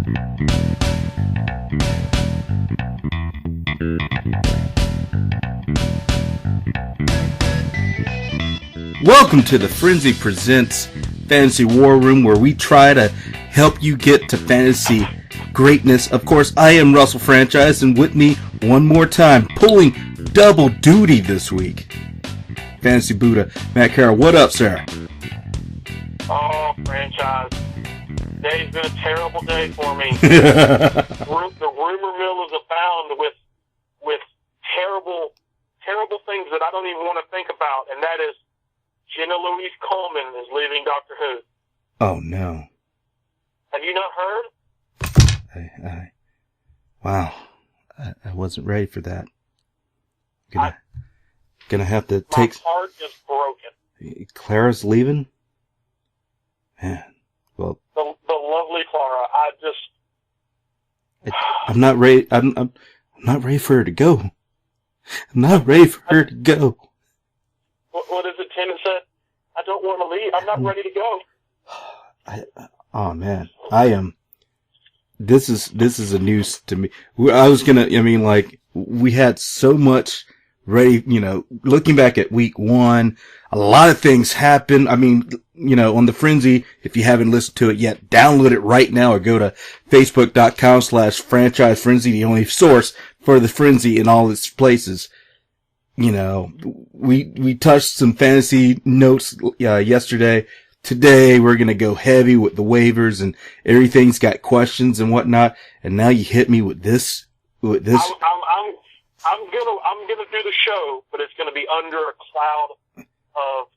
Welcome to the Frenzy Presents Fantasy War Room, where we try to help you get to fantasy greatness. Of course, I am Russell Franchise, and with me one more time, pulling double duty this week, Fantasy Buddha, Matt Carroll. What up, sir? Oh, Franchise. Today's been a terrible day for me. The rumor mill is abound with terrible things that I don't even want to think about, and that is Jenna Louise Coleman is leaving Doctor Who. Oh, no. Have you not heard? Wow. I wasn't ready for that. Gonna have to take... My heart is broken. Clara's leaving? Man, well... The lovely Clara, I'm not ready, I'm not ready for her to go. I'm not ready for her to go. What is it Tim said? I don't want to leave. I'm not ready to go. Oh man, I am. This is a news to me. We had so much ready, looking back at week 1, a lot of things happened. On the Frenzy, if you haven't listened to it yet, download it right now or go to facebook.com/franchise frenzy, the only source for the Frenzy in all its places. We touched some fantasy notes, yesterday. Today, we're gonna go heavy with the waivers, and everything's got questions and whatnot. And now you hit me with this. I'm gonna do the show, but it's gonna be under a cloud of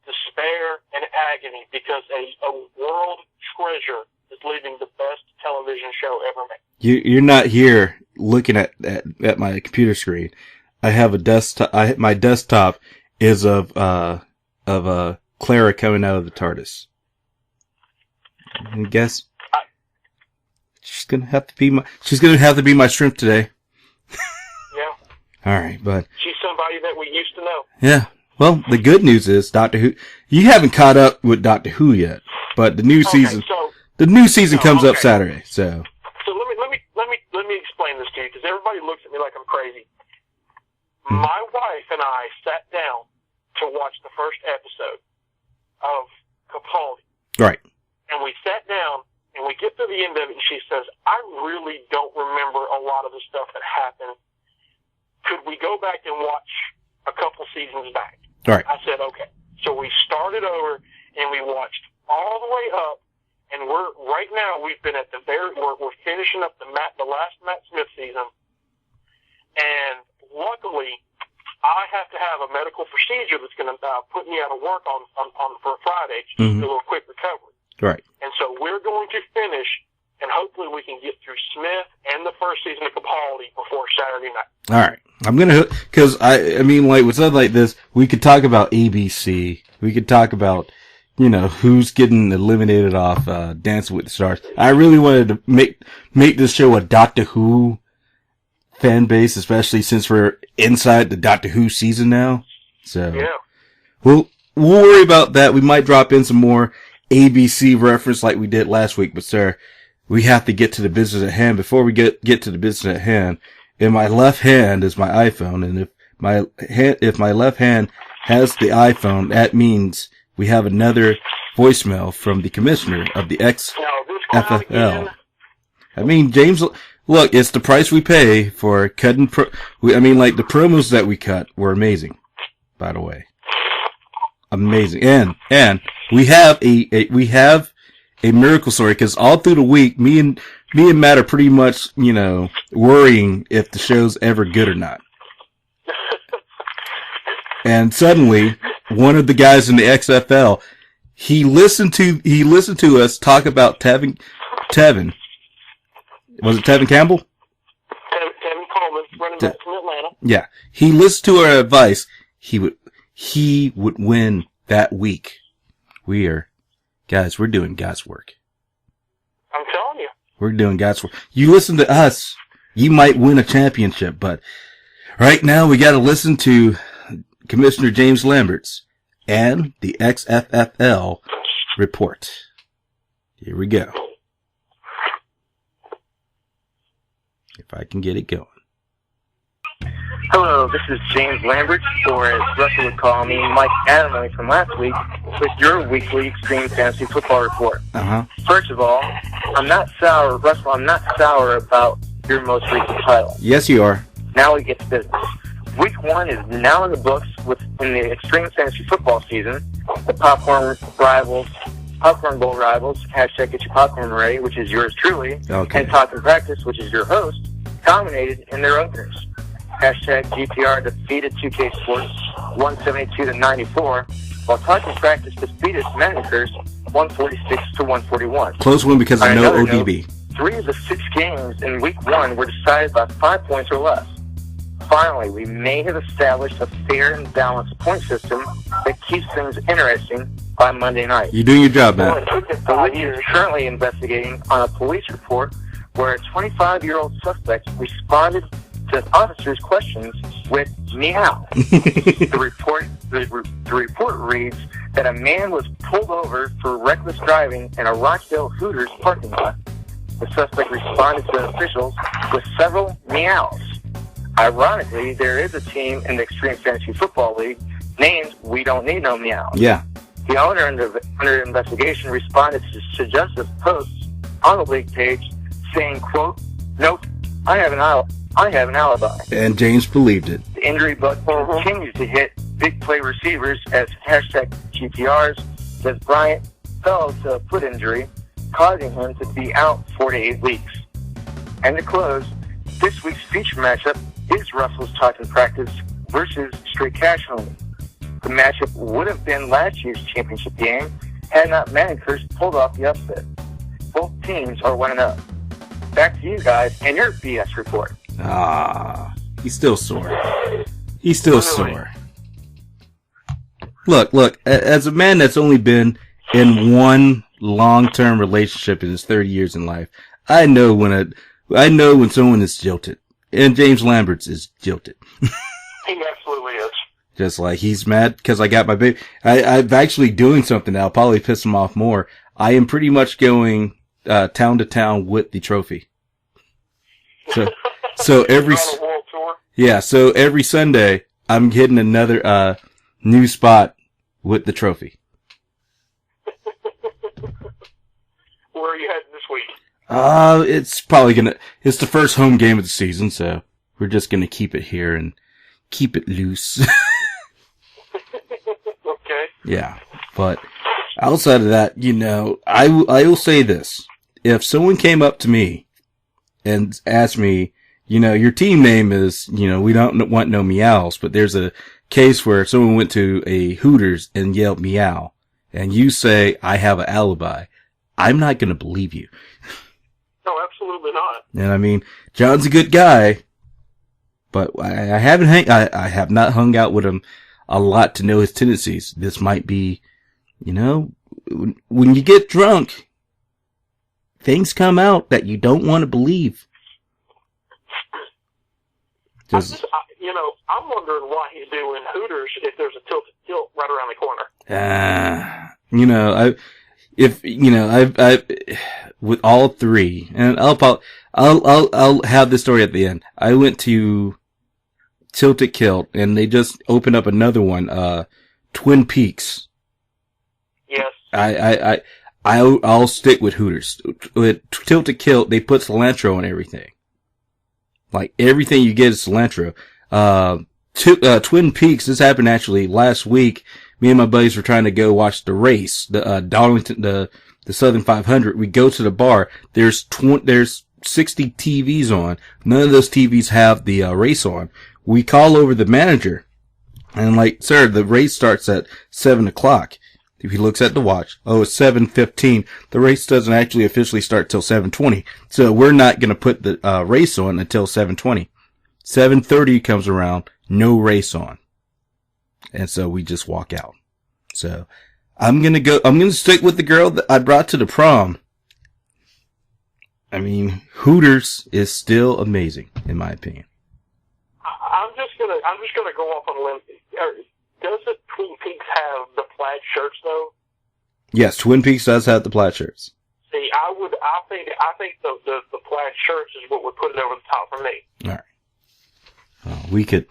despair and agony because a world treasure is leaving the best television show ever made. You're not here looking at my computer screen. I have a desktop. My desktop is of Clara coming out of the TARDIS. I guess she's gonna have to be my shrimp today. Yeah. All right, but she's somebody that we used to know. Yeah. Well, the good news is Doctor Who. You haven't caught up with Doctor Who yet, but the new season comes up Saturday. So let me explain this to you because everybody looks at me like I'm crazy. My wife and I sat down to watch the first episode of Capaldi. Right. And we sat down, and we get to the end of it, and she says, I really don't remember a lot of the stuff that happened. Could we go back and watch a couple seasons back? Right. I said, okay. So we started over, and we watched all the way up, and we're finishing up the last Matt Smith season, and luckily, I have to have a medical procedure that's going to put me out of work on for Friday to do a little quick recovery. Right. And so we're going to finish, and hopefully we can get through Smith and the first season of Capaldi before Saturday night. All right. I'm going to, because with something like this, we could talk about ABC. We could talk about, who's getting eliminated off Dancing with the Stars. I really wanted to make this show a Doctor Who fan base, especially since we're inside the Doctor Who season now. So yeah. We'll worry about that. We might drop in some more ABC reference like we did last week, but sir, we have to get to the business at hand. Before we get to the business at hand, in my left hand is my iPhone, and if my left hand has the iPhone, that means we have another voicemail from the commissioner of the XFL. James, look, it's the price we pay for cutting the promos that we cut were amazing, by the way. Amazing. And we have a miracle story, because all through the week, me and Matt are pretty much, worrying if the show's ever good or not. And suddenly, one of the guys in the XFL, he listened to us talk about Tevin. Was it Tevin Campbell? Tevin Coleman, running back from Atlanta. Yeah. He listened to our advice. He would win that week. We're doing God's work. I'm telling you. We're doing God's work. You listen to us, you might win a championship, but right now we gotta listen to Commissioner James Lambert's and the XFL report. Here we go. if I can get it going. Hello, this is James Lambert, or as Russell would call me, Mike Adamley from last week, with your weekly Extreme Fantasy Football Report. First of all, I'm not sour, Russell, I'm not sour about your most recent title. Yes, you are. Now we get to business. Week 1 is now in the books in the Extreme Fantasy Football season. The Popcorn Bowl rivals, hashtag get your popcorn ready, which is yours truly, and Talk and Practice, which is your host, dominated in their openers. Hashtag GPR defeated 2K Sports 172-94, while Talk and Practice defeated Manicurs 146-141. Close one because of no ODB. 3 of the 6 games in Week 1 were decided by 5 points or less. Finally, we may have established a fair and balanced point system that keeps things interesting by Monday night. You're doing your job, man. The league is currently investigating on a police report where a 25-year-old suspect responded to officers' questions with meow. The report reads that a man was pulled over for reckless driving in a Rochdale Hooters parking lot. The suspect responded to officials with several meows. Ironically, there is a team in the Extreme Fantasy Football League named We Don't Need No Meow. Yeah. The owner under investigation responded to suggestive posts on the league page saying, quote, "Nope, I have an alibi." And James believed it. The injury bug continues to hit big play receivers as hashtag GPRs as Bryant fell to a foot injury, causing him to be out 4 to 8 weeks. And to close, this week's feature matchup is Russell's Talk and Practice versus Straight Cash Only. The matchup would have been last year's championship game had not Manicurs pulled off the upset. Both teams are 1-0. Back to you guys and your BS report. He's still sore. He's still sore. Look, as a man that's only been in one long-term relationship in his 30 years in life, I know when someone is jilted. And James Lambert's is jilted. He absolutely is. Just like he's mad because I got my baby. I'm actually doing something that'll probably piss him off more. I am pretty much going town to town with the trophy. So every on a world tour? Yeah, so every Sunday I'm hitting another new spot with the trophy. Where are you heading this week? It's the first home game of the season, so we're just gonna keep it here and keep it loose. Okay. Yeah, but outside of that, I will say this. If someone came up to me and asked me, your team name is, we don't want no meows, but there's a case where someone went to a Hooters and yelled meow, and you say, I have an alibi, I'm not gonna believe you. No, absolutely not. And I mean, John's a good guy, but I have not hung out with him a lot to know his tendencies. This might be, when you get drunk, things come out that you don't want to believe. I'm wondering why he's doing Hooters if there's a tilt right around the corner. With all three, and I'll have this story at the end. I went to Tilted Kilt, and they just opened up another one, Twin Peaks. Yes. I'll stick with Hooters. With Tilted Kilt, they put cilantro on everything. Like, everything you get is cilantro. Twin Peaks, this happened actually last week. Me and my buddies were trying to go watch the race, Darlington, the Southern 500. We go to the bar. There's 60 TVs on. None of those TVs have the race on. We call over the manager and like, sir, the race starts at 7 o'clock. If he looks at the watch, it's 7:15. The race doesn't actually officially start till 7:20. So we're not going to put the race on until 7:20. 7:30 comes around, no race on. And so we just walk out. So I'm going to stick with the girl that I brought to the prom. I mean, Hooters is still amazing, in my opinion. I'm just gonna go off on a limb. Doesn't Twin Peaks have the plaid shirts though? Yes, Twin Peaks does have the plaid shirts. see. I think the plaid shirts is what would put it over the top for me. All right. We could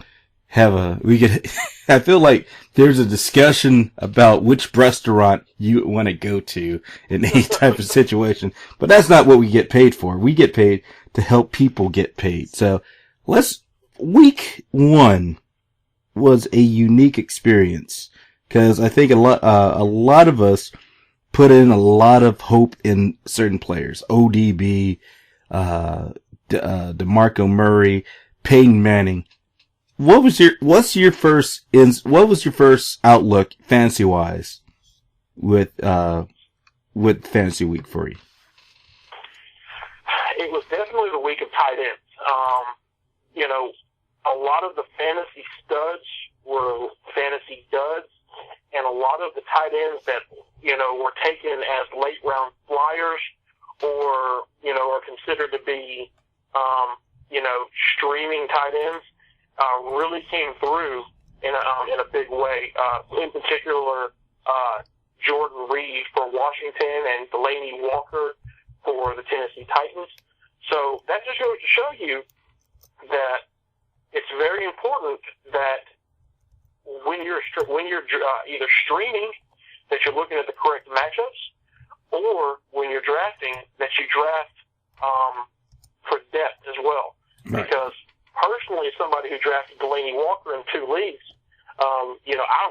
I feel like there's a discussion about which restaurant you want to go to in any type of situation, but that's not what we get paid for. We get paid to help people get paid. So week 1 was a unique experience because I think a lot of us put in a lot of hope in certain players. ODB, DeMarco Murray, Peyton Manning. What was your first outlook fantasy wise with fantasy week for you? It was definitely the week of tight ends. A lot of the fantasy studs were fantasy duds, and a lot of the tight ends that were taken as late round flyers or are considered to be streaming tight ends. Really came through in a big way. In particular, Jordan Reed for Washington and Delaney Walker for the Tennessee Titans. So that just goes to show you that it's very important that when you're either streaming, that you're looking at the correct matchups, or when you're drafting, that you draft for depth as well. Right. Because personally, as somebody who drafted Delaney Walker in 2 leagues, I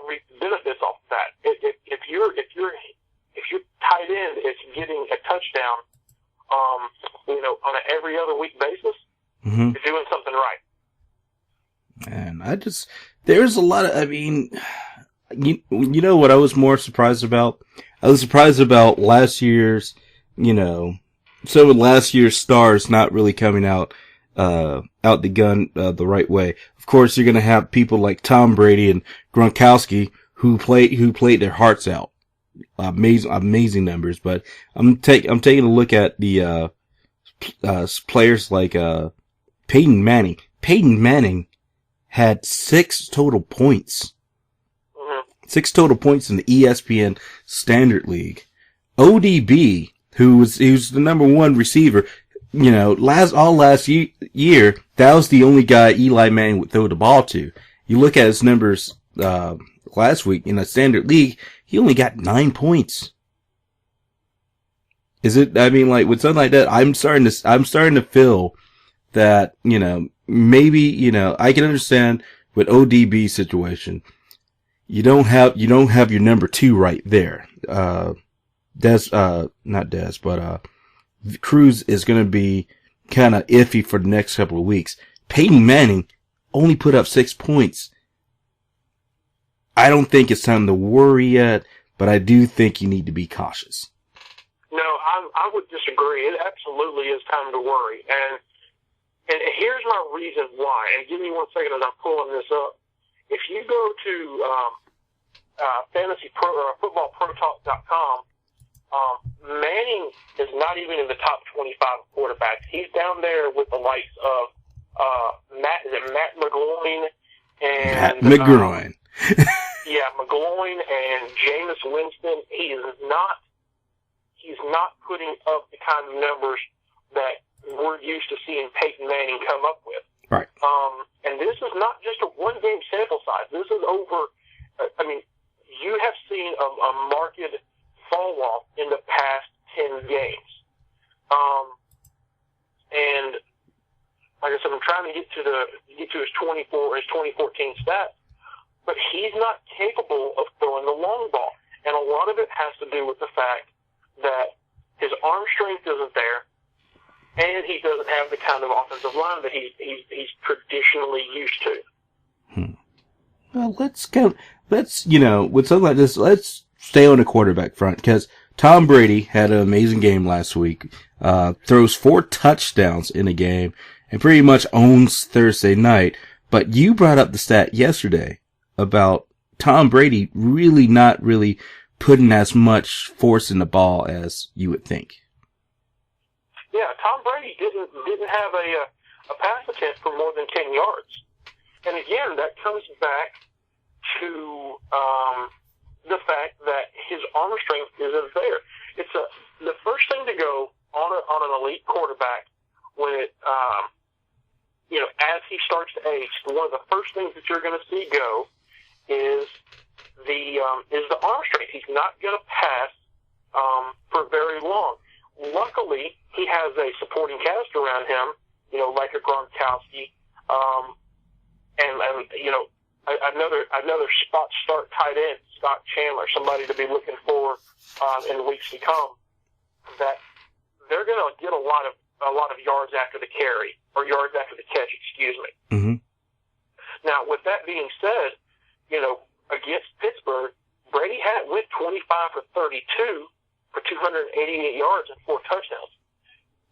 reap the benefits off of that. If your tight end is getting a touchdown, on an every other week basis, you're doing something right. And there's a lot of, you know what I was more surprised about? I was surprised about last year's, some of last year's stars not really coming out the gun, the right way. Of course, you're going to have people like Tom Brady and Gronkowski who played their hearts out. Amazing numbers, but I'm taking a look at the, players like, Peyton Manning. Peyton Manning had 6 total points. 6 total points in the ESPN Standard League. ODB, who's the number 1 receiver, last year, that was the only guy Eli Manning would throw the ball to. You look at his numbers, last week in the Standard League, he only got 9 points. With something like that, I'm starting to feel that, maybe, I can understand with ODB's situation. You don't have your number 2 right there. Cruz is going to be kind of iffy for the next couple of weeks. Peyton Manning only put up 6 points. I don't think it's time to worry yet, but I do think you need to be cautious. No, I would disagree. It absolutely is time to worry. And here's my reason why. And give me 1 second as I'm pulling this up. If you go to footballprotalk.com, Manning is not even in the top 25 quarterbacks. He's down there with the likes of Matt McGloin and Matt McGloin. McGloin and Jameis Winston. He's not putting up the kind of numbers that we're used to seeing Peyton Manning come up with. Right. And this is not just a 1-game sample size. This is over. You have seen a marked fall off in the past 10 games. And like I said, I'm trying to get to his 2014 stats, but he's not capable of throwing the long ball. And a lot of it has to do with the fact that his arm strength isn't there, and he doesn't have the kind of offensive line that he's traditionally used to. Well, with something like this, let's stay on the quarterback front, because Tom Brady had an amazing game last week, throws 4 touchdowns in a game, and pretty much owns Thursday night. But you brought up the stat yesterday about Tom Brady really not really putting as much force in the ball as you would think. Yeah, Tom Brady didn't have a pass attempt for more than 10 yards. And again, that comes back to the fact that his arm strength isn't there. the first thing to go on an elite quarterback when it, as he starts to age. One of the first things that you're going to see go is the arm strength. He's not going to pass for very long. Luckily, he has a supporting cast around him, like a Gronkowski, and another spot start tight end, Scott Chandler, somebody to be looking for in the weeks to come. That they're going to get a lot of yards after the carry or yards after the catch. Excuse me. Mm-hmm. Now, with that being said, against Pittsburgh, Brady went 25 for 32 for 288 yards and 4 touchdowns.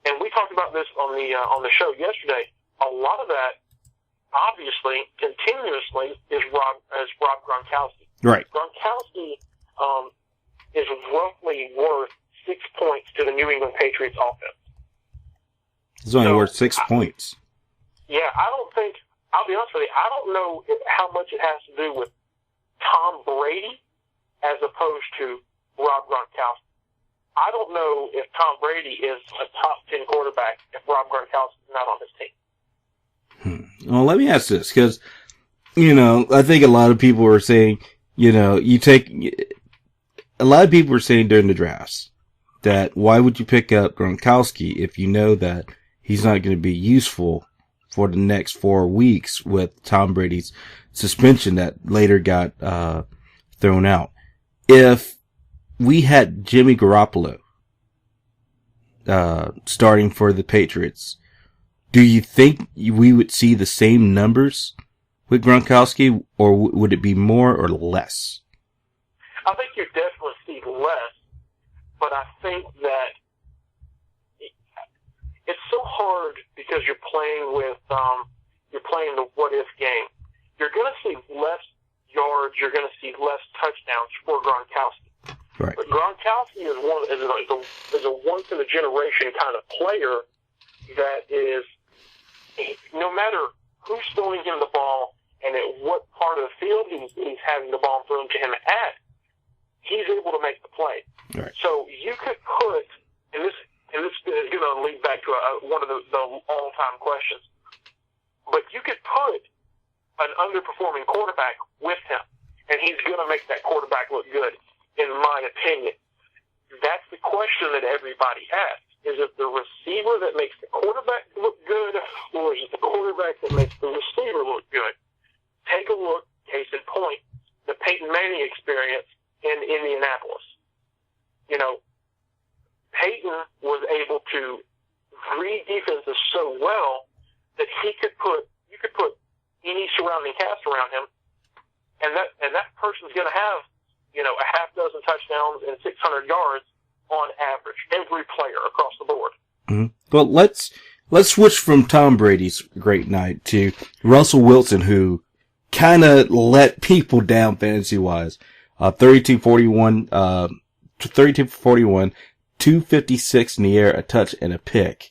And we talked about this on the show yesterday. A lot of that, obviously, continuously, is Rob Gronkowski. Right. Gronkowski is roughly worth 6 points to the New England Patriots offense. He's only worth 6 points. Yeah, I'll be honest with you, I don't know how much it has to do with Tom Brady as opposed to Rob Gronkowski. I don't know if Tom Brady is a top 10 quarterback if Rob Gronkowski is not on his team. Well, let me ask this, because, I think a lot of people were saying, a lot of people were saying during the drafts that why would you pick up Gronkowski if you know that he's not going to be useful for the next 4 weeks with Tom Brady's suspension that later got thrown out. If we had Jimmy Garoppolo starting for the Patriots, do you think we would see the same numbers with Gronkowski, or would it be more or less? I think you definitely see less, but I think that it's so hard because you're playing the what if game. You're going to see less yards. You're going to see less touchdowns for Gronkowski. Right. But Gronkowski is a once in a generation kind of player that is, no matter who's throwing him the ball and at what part of the field he's having the ball thrown to him at, he's able to make the play. Right. So you could put, and this is going to lead back to one of the all-time questions, but you could put an underperforming quarterback with him, and he's going to make that quarterback look good, in my opinion. That's the question that everybody asks. Is it the receiver that makes the quarterback look good, or is it the quarterback that makes the receiver look good? Take a look, case in point, the Peyton Manning experience in Indianapolis. Peyton was able to read defenses so well that you could put any surrounding cast around him, and that person's going to have, a half dozen touchdowns and 600 yards on average, every player across the board. Mm-hmm. Well, let's switch from Tom Brady's great night to Russell Wilson, who kind of let people down fantasy-wise. 32-41, 256 in the air, a touch, and a pick.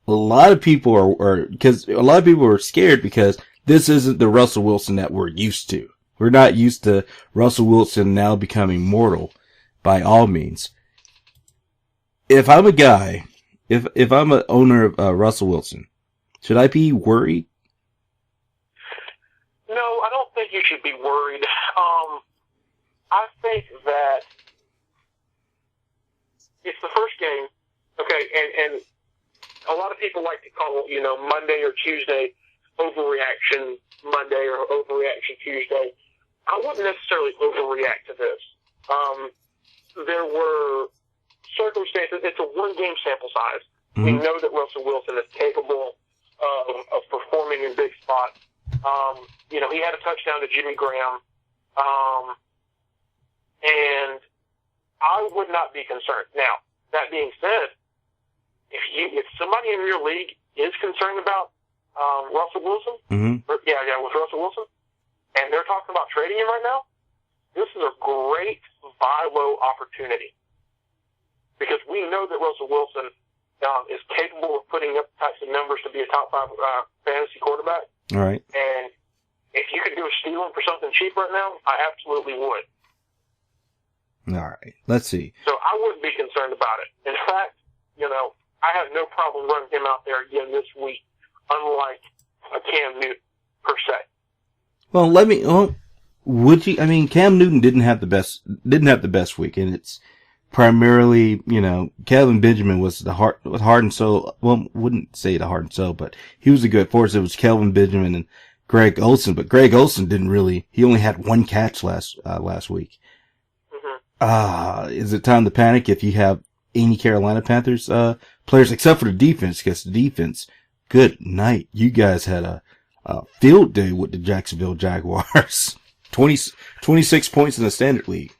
A lot of people are scared because this isn't the Russell Wilson that we're used to. We're not used to Russell Wilson now becoming mortal by all means. If I'm a guy, if I'm an owner of Russell Wilson, should I be worried? No, I don't think you should be worried. I think that it's the first game, okay, and a lot of people like to call, Monday or Tuesday overreaction Monday or overreaction Tuesday. I wouldn't necessarily overreact to this. There were circumstances. It's a one-game sample size. Mm-hmm. We know that Russell Wilson is capable of performing in big spots. He had a touchdown to Jimmy Graham, and I would not be concerned. Now, that being said, if somebody in your league is concerned about Russell Wilson, mm-hmm. With Russell Wilson, and they're talking about trading him right now, this is a great buy low opportunity. Because we know that Russell Wilson is capable of putting up types of numbers to be a top 5 fantasy quarterback. All right. And if you could do a steal him for something cheap right now, I absolutely would. All right. Let's see. So I wouldn't be concerned about it. In fact, I have no problem running him out there again this week, unlike a Cam Newton per se. Well, would you? I mean, Cam Newton didn't have the best week, and it's primarily, Kelvin Benjamin was the heart and soul. Well, wouldn't say the heart and soul, but he was a good force. It was Kelvin Benjamin and Greg Olsen, but Greg Olsen he only had one catch last week. Mm-hmm. Is it time to panic if you have any Carolina Panthers, players, except for the defense, because the defense, good night. You guys had a field day with the Jacksonville Jaguars. 26 points in the standard league.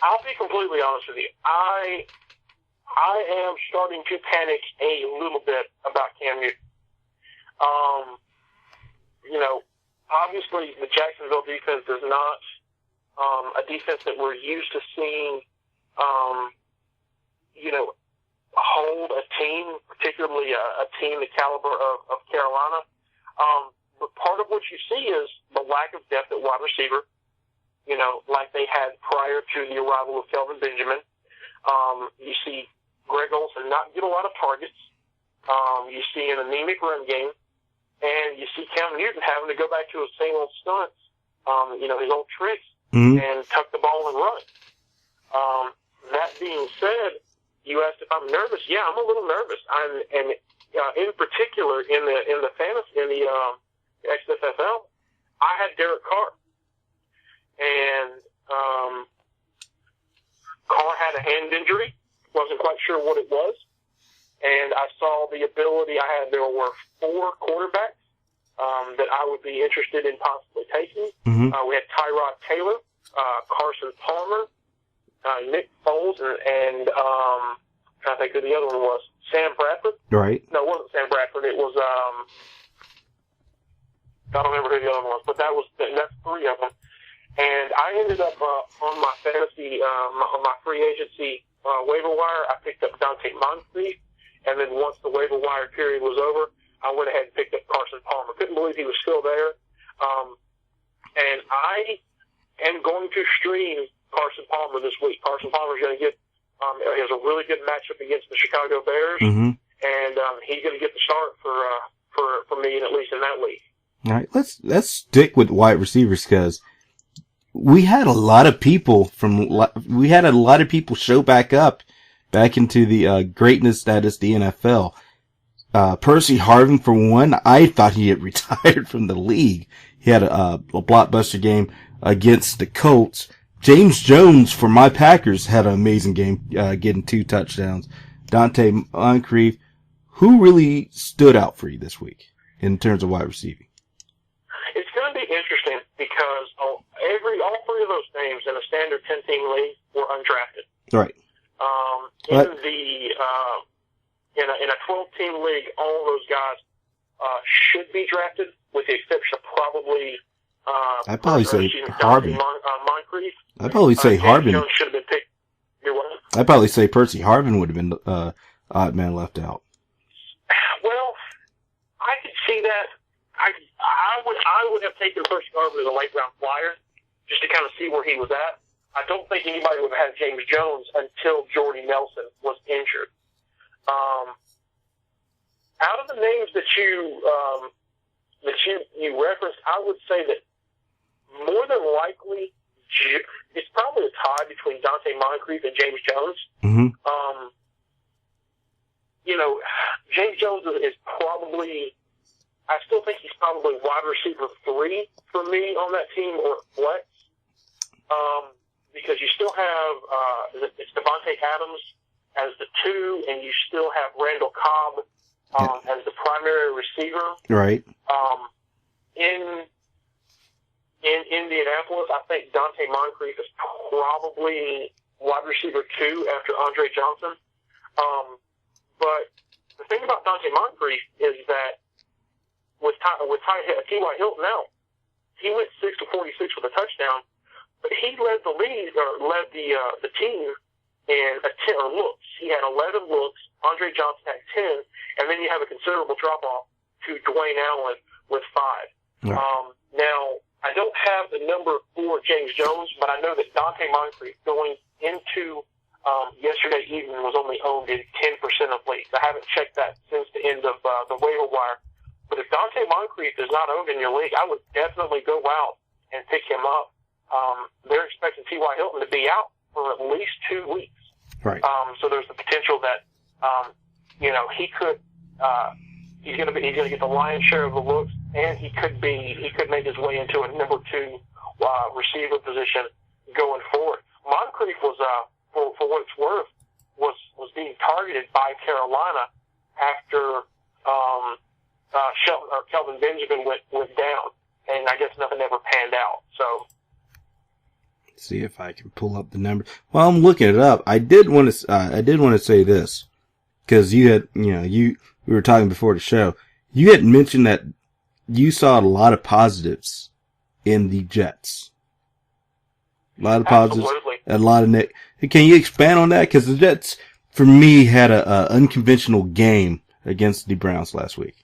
I'll be completely honest with you. I am starting to panic a little bit about Cam Newton. Obviously the Jacksonville defense is not a defense that we're used to seeing, hold a team, particularly a team the caliber of Carolina. But part of what you see is the lack of depth at wide receiver, like they had prior to the arrival of Kelvin Benjamin. You see Greg Olsen not get a lot of targets. You see an anemic run game. And you see Cam Newton having to go back to his same old stunts, his old tricks, and tuck the ball and run. That being said, you asked if I'm nervous. Yeah, I'm a little nervous. In particular, in the fantasy, in the XFL, I had Derek Carr, and Carr had a hand injury. Wasn't quite sure what it was, and I saw the ability. There were 4 quarterbacks that I would be interested in possibly taking. Mm-hmm. We had Tyrod Taylor, Carson Palmer, Nick Foles, and I think who the other one was. Sam Bradford? Right. No, it wasn't Sam Bradford. It was, I don't remember who the other one was, but that's 3 of them. And I ended up, on my fantasy, on my free agency, waiver wire, I picked up Dante Moncrief. And then once the waiver wire period was over, I went ahead and picked up Carson Palmer. Couldn't believe he was still there. And I am going to stream Carson Palmer this week. Carson Palmer's going to get, he has a really good matchup against the Chicago Bears. Mm-hmm. And he's going to get the start for me, at least in that league. All right, let's stick with wide receivers, because we had a lot of people show back into the greatness that is the NFL. Percy Harvin, for one, I thought he had retired from the league. He had a blockbuster game against the Colts. James Jones for my Packers had an amazing game, getting 2 touchdowns. Dante Moncrief, who really stood out for you this week in terms of wide receiving? It's going to be interesting because all 3 of those names in a standard 10-team league were undrafted. Right. In a 12-team league, all of those guys should be drafted, with the exception of probably I'd probably say Harvin. Moncrief. I'd probably say Harvin. Jones should have been picked. I'd probably say Percy Harvin would have been odd man left out. Well, I could see that. I would have taken Percy Harvin as a late round flyer just to kind of see where he was at. I don't think anybody would have had James Jones until Jordy Nelson was injured. Out of the names that you referenced, I would say that more than likely it's probably a tie between Dante Moncrief and James Jones. Mm-hmm. James Jones is probably, I still think he's probably wide receiver 3 for me on that team, or flex. Because you still have, it's Devontae Adams as the 2, and you still have Randall Cobb as the primary receiver. Right. In Indianapolis, I think Dante Moncrief is probably wide receiver 2 after Andre Johnson. But the thing about Dante Moncrief is that with T.Y. Hilton out, he went 6 for 46 with a touchdown, but he led the league, or led the team in looks. He had 11 looks. Andre Johnson had 10, and then you have a considerable drop off to Dwayne Allen with 5. Right. Now, I don't have the number for James Jones, but I know that Dante Moncrief going into yesterday evening was only owned in 10% of leagues. I haven't checked that since the end of the waiver wire. But if Dante Moncrief is not owned in your league, I would definitely go out and pick him up. They're expecting T.Y. Hilton to be out for at least 2 weeks. Right. So there's the potential that, he could, he's going to get the lion's share of the looks, and he could make his way into a number 2 receiver position going forward. Moncrief was, for what it's worth, was being targeted by Carolina after Kelvin Benjamin went down, and I guess nothing ever panned out. So. See if I can pull up the number. While I'm looking it up, I did want to say this, because we were talking before the show. You had mentioned that you saw a lot of positives in the Jets. A lot of positives. Absolutely. A lot of Can you expand on that? Because the Jets, for me, had a unconventional game against the Browns last week.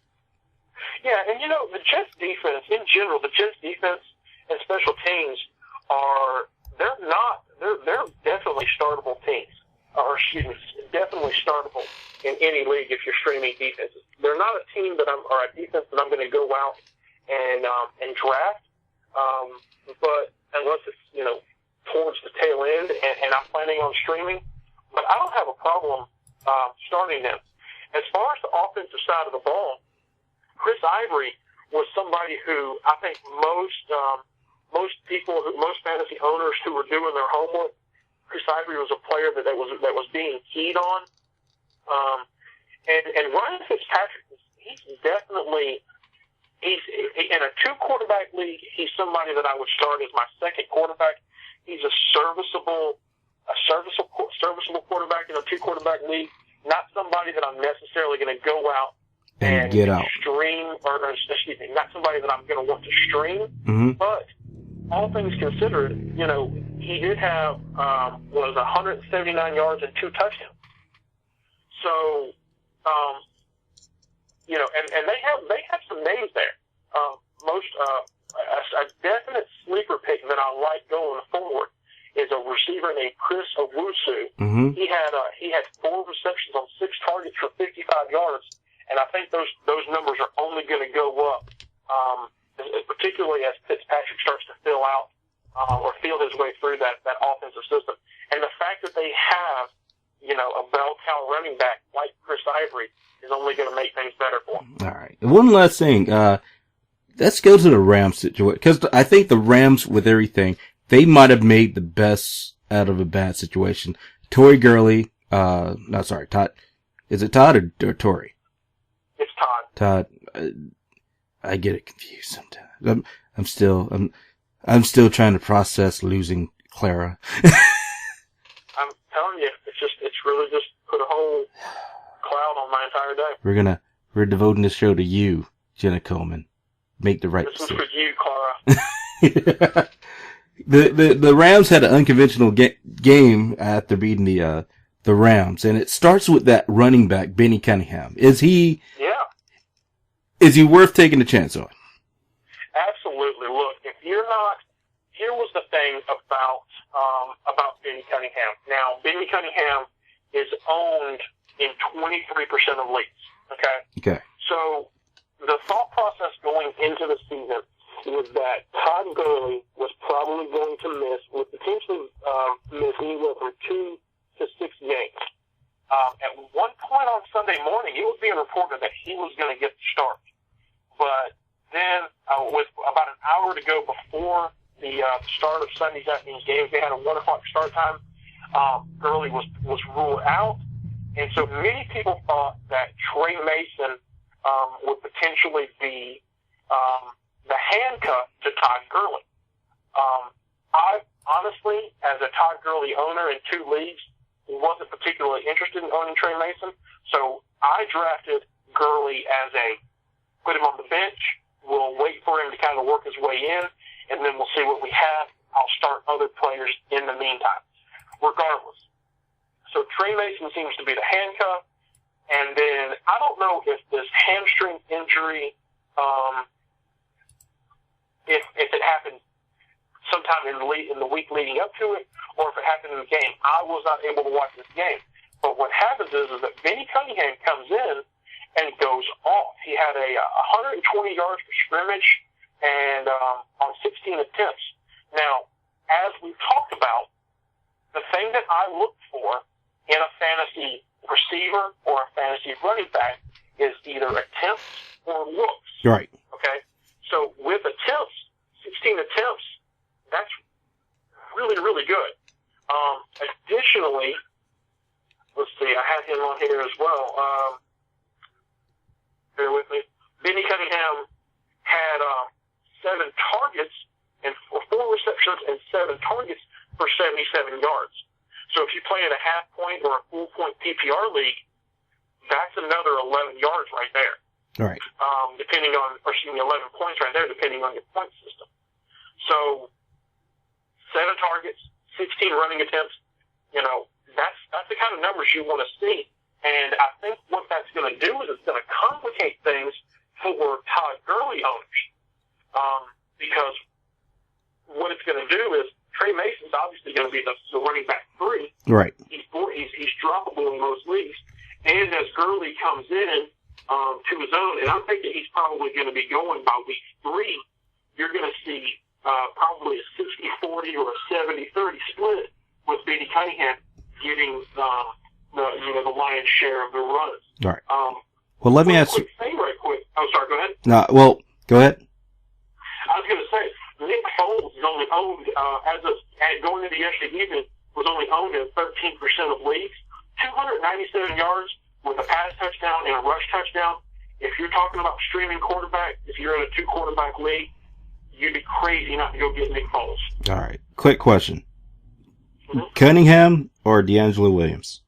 Yeah, and the Jets defense, in general, the Jets defense and special teams they're definitely startable teams. Definitely startable in any league if you're streaming defenses. They're not a team or a defense that I'm going to go out and draft, but unless it's, towards the tail end and I'm planning on streaming, but I don't have a problem starting them. As far as the offensive side of the ball, Chris Ivory was somebody who I think most fantasy owners who were doing their homework, Chris Ivory was a player that was being keyed on. And Ryan Fitzpatrick, he's in a 2-quarterback league. He's somebody that I would start as my second quarterback. He's a serviceable quarterback in a 2-quarterback league. Not somebody that I'm necessarily going to go out and get out. Stream, not somebody that I'm going to want to stream. Mm-hmm. But all things considered, he did have 179 yards and 2 touchdowns. So, and they have some names there. A definite sleeper pick that I like going forward is a receiver named Chris Owusu. Mm-hmm. He had 4 receptions on 6 targets for 55 yards, and I think those numbers are only going to go up, particularly as Fitzpatrick starts to fill out or feel his way through that offensive system. And the fact that they have a bell cow running back like Chris Ivory is only going to make things better for him. All right. One last thing. Let's go to the Rams situation, because I think the Rams, with everything, they might have made the best out of a bad situation. Todd. Is it Todd or Torrey? It's Todd. Todd. I get it confused sometimes. I'm still trying to process losing Clara. I'm telling you, it's really just put a whole cloud on my entire day. We're devoting this show to you, Jenna Coleman. Make the right decision. decision. This is for you, Clara. The Rams had an unconventional game after beating the Rams, and it starts with that running back, Benny Cunningham. Is he worth taking a chance on? Absolutely. Look, if you're not, here was the thing about Benny Cunningham. Now, Benny Cunningham is owned in 23% of leagues. Okay. So the thought process going into the season was that Todd Gurley was probably going to potentially miss anywhere from 2 to 6 games. At one point on Sunday morning, it was being reported that he was going to get the start. But then, with about an hour to go before the start of Sunday's afternoon games, they had a 1 o'clock start time. Gurley was ruled out. And so many people thought that Trey Mason would potentially be the handcuff to Todd Gurley. I honestly, as a Todd Gurley owner in 2 leagues, wasn't particularly interested in owning Trey Mason, so I drafted Gurley as put him on the bench. We'll wait for him to kind of work his way in, and then we'll see what we have. I'll start other players in the meantime, regardless. So Trey Mason seems to be the handcuff. And then I don't know if this hamstring injury if it happened sometime in the week leading up to it, or if it happened in the game. I was not able to watch this game. But what happens is that Benny Cunningham comes in and goes off. He had a 120 yards for scrimmage and on 16 attempts. Now, as we've talked about, the thing that I look for in a fantasy receiver or a fantasy running back is either attempts or looks. Right. Okay? So with attempts, 16 attempts, that's really, really good. Additionally, let's see, I had him on here as well. Bear with me. Benny Cunningham had 7 targets and 4 receptions and 7 targets for 77 yards. So if you play in a half point or a full point PPR league, that's another 11 yards right there. All right. 11 points right there, depending on your point system. So 7 targets, 16 running attempts, that's the kind of numbers you want to see. And I think what that's going to do is it's going to complicate things for Todd Gurley owners. Because what it's going to do is Trey Mason's obviously going to be the running back 3. Right. He's droppable in most leagues. And as Gurley comes in to his own, and I'm thinking he's probably going to be going by week 3, you're going to see probably a 60-40 or a 70-30 split with Benny Cunningham getting the lion's share of the runs. All right. Well, let me ask you. Thing right quick. Oh, sorry. Go ahead. No. Well, go ahead. I was going to say Nick Foles is only owned going into yesterday evening was only owned in 13% of leagues. 297 yards with a pass touchdown and a rush touchdown. If you're talking about streaming quarterback, if you're in a 2-quarterback league, you'd be crazy not to go get Nick Foles. All right. Quick question. Mm-hmm. Cunningham or D'Angelo Williams?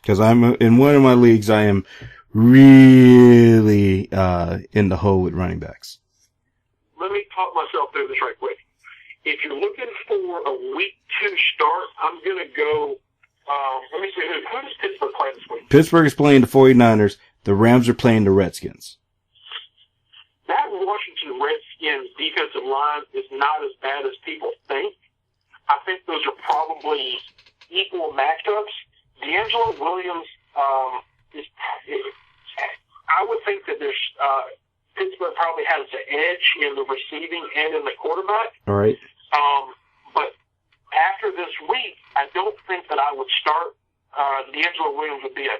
Because I'm in one of my leagues, I am really in the hole with running backs. Let me talk myself through this right quick. If you're looking for a week 2 start, I'm going to go. Let me see. Who does Pittsburgh play this week? Pittsburgh is playing the 49ers. The Rams are playing the Redskins. That Washington Redskins defensive line is not as bad as people think. I think those are probably equal matchups. D'Angelo Williams I would think that there's Pittsburgh probably has the edge in the receiving and in the quarterback. All right. But after this week, I don't think that I would start. D'Angelo Williams would be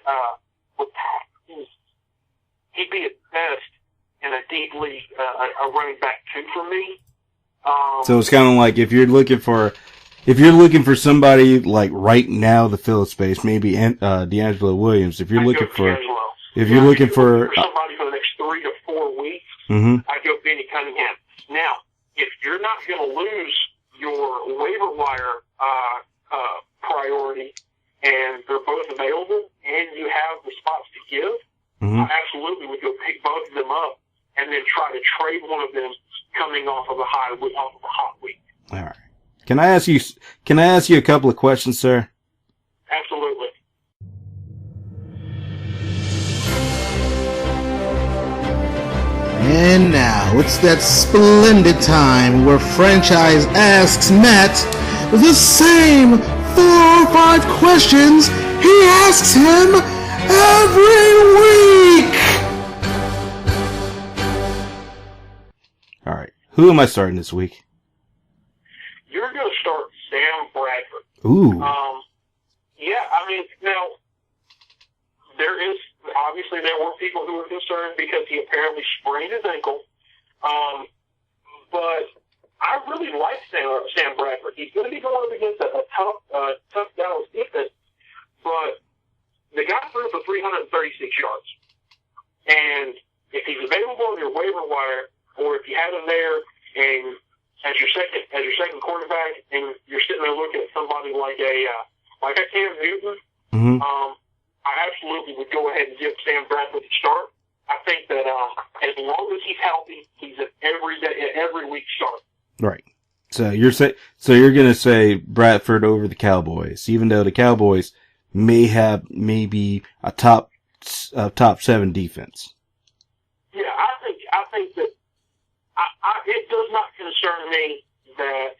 he'd be at best in a deep league, a running back 2 for me. So it's kind of like if you're looking for somebody like right now to fill a space, maybe D'Angelo Williams. If you're looking for somebody for the next 3 to 4 weeks, I'd go Benny Cunningham. Now, if you're not going to lose your waiver wire priority, and they're both available, and you have the spots to give, I absolutely would go pick both of them up, and then try to trade one of them coming off of a hot week. All right. Can I ask you a couple of questions, sir? Absolutely. And now, it's that splendid time where Franchise asks Matt the same 4 or 5 questions he asks him every week! Alright, who am I starting this week? You're going to start Sam Bradford. Ooh. Yeah, I mean, now, there were people who were concerned because he apparently sprained his ankle. But I really like Sam Bradford. He's going to be going up against a tough Dallas defense, but the guy threw for 336 yards. And if he's available on your waiver wire, or if you have him there and as your second quarterback, and you're sitting there looking at somebody like a Cam Newton, I absolutely would go ahead and give Sam Bradford a start. I think that as long as he's healthy, he's an every week start. Right. So you're going to say Bradford over the Cowboys, even though the Cowboys may be a top top 7 defense. Yeah, I think that it does not concern me that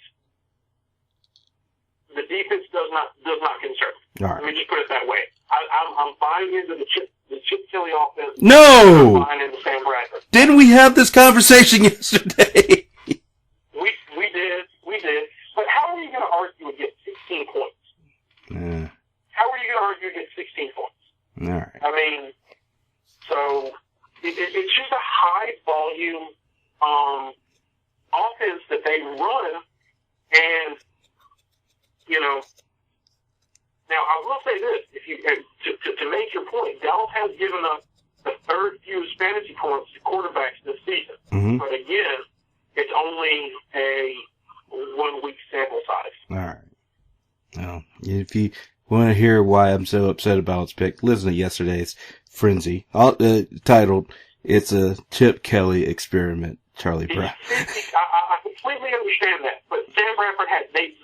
the defense does not concern me. All right. Let me just put it that way. I'm buying into the Chip Kelly offense. No! I'm buying into Sam Bradford. Didn't we have this conversation yesterday? We did. But how are you going to argue against 16 points? How are you going to argue against 16 points? All right. I mean, so it's just a high volume offense that they run, and now I will say this: if you to make your point, Dallas has given up the third fewest fantasy points to quarterbacks this season. Mm-hmm. But again, it's only a 1 week sample size. All right. Well, if you want to hear why I'm so upset about its pick, listen to yesterday's Frenzy, titled "It's a Chip Kelly Experiment." Charlie Brown. I completely understand that, but Sam Bradford had they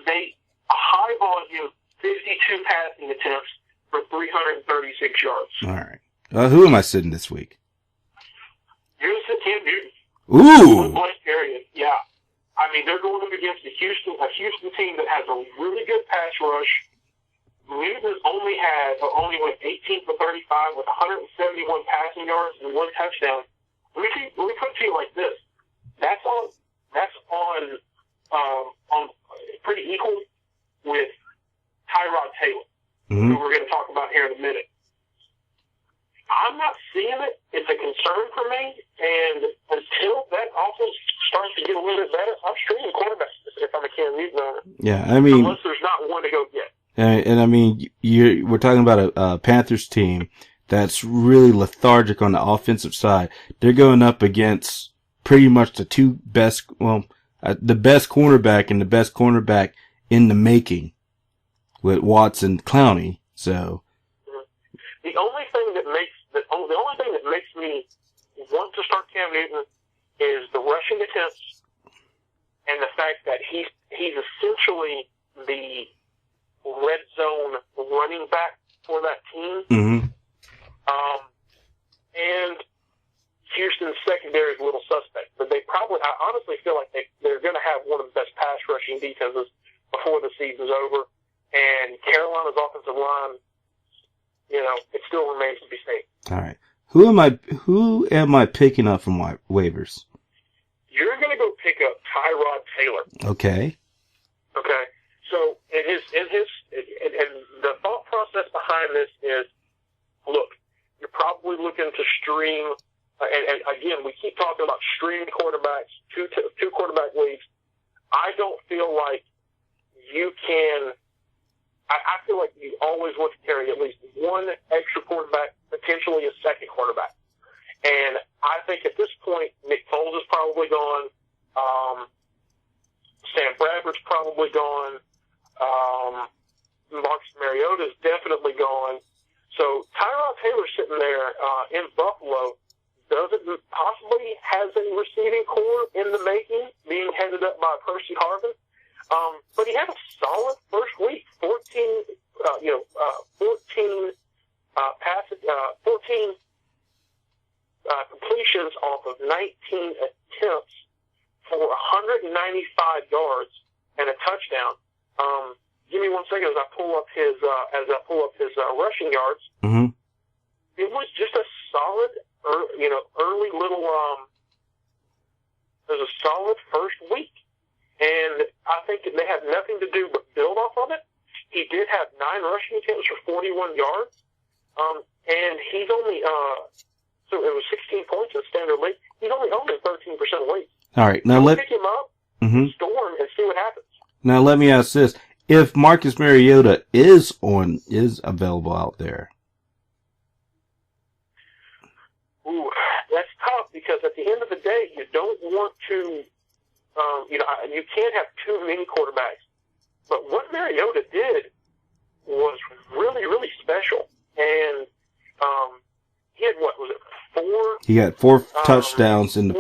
a high volume 52 passing attempts for 336 yards. All right. Who am I sitting this week? You're going to sit Cam Newton. Ooh. Blank period. Yeah. I mean, they're going up against a Houston team that has a really good pass rush. Newton only went 18 for 35 with 171 passing yards and 1 touchdown. Let me put it to you like this: that's on pretty equal with Tyrod Taylor, Mm-hmm. who we're going to talk about here in a minute. I'm not seeing it. It's a concern for me, and until that offense starts to get a little bit better, I'm streaming quarterbacks if I'm a Cam Newton owner. Yeah, I mean, unless there's not one to go get. And I mean, we're talking about a Panthers team that's really lethargic on the offensive side. They're going up against pretty much the best cornerback and the best cornerback in the making with Watson Clowney. So the only thing that makes me want to start Cam Newton is the rushing attempts and the fact that he's essentially the red zone running back for that team. Mm-hmm. And Houston's secondary is a little suspect, but I honestly feel like they're going to have one of the best pass rushing defenses before the season's over. And Carolina's offensive line, it still remains to be seen. All right. Who am I picking up from waivers? You're going to go pick up Tyrod Taylor. Okay. Okay. So and the thought process behind this is, look, you're probably looking to stream, and again, we keep talking about streaming quarterbacks, two quarterback leagues. I don't feel like you can. I feel like you always want to carry at least one extra quarterback, potentially a second quarterback. And I think at this point, Nick Foles is probably gone. Sam Bradford's probably gone. Marcus Mariota is definitely gone. So Tyrod Taylor sitting there in Buffalo possibly has a receiving core in the making, being headed up by Percy Harvin. But he had a solid first week, 14 completions off of 19 attempts for 195 yards and a touchdown. Give me 1 second as I pull up his rushing yards. Mm-hmm. It was just a solid, early little. It was a solid first week. And I think they had nothing to do but build off of it. He did have 9 rushing attempts for 41 yards. And he's only, so it was 16 points in standard league. He's only owned in 13% weight. All right. Now pick him up, store him, and see what happens. Now let me ask this. If Marcus Mariota is available out there. Ooh, that's tough because at the end of the day, you don't want to, you can't have too many quarterbacks. But what Mariota did was really, really special. And he had, He got 4 touchdowns in the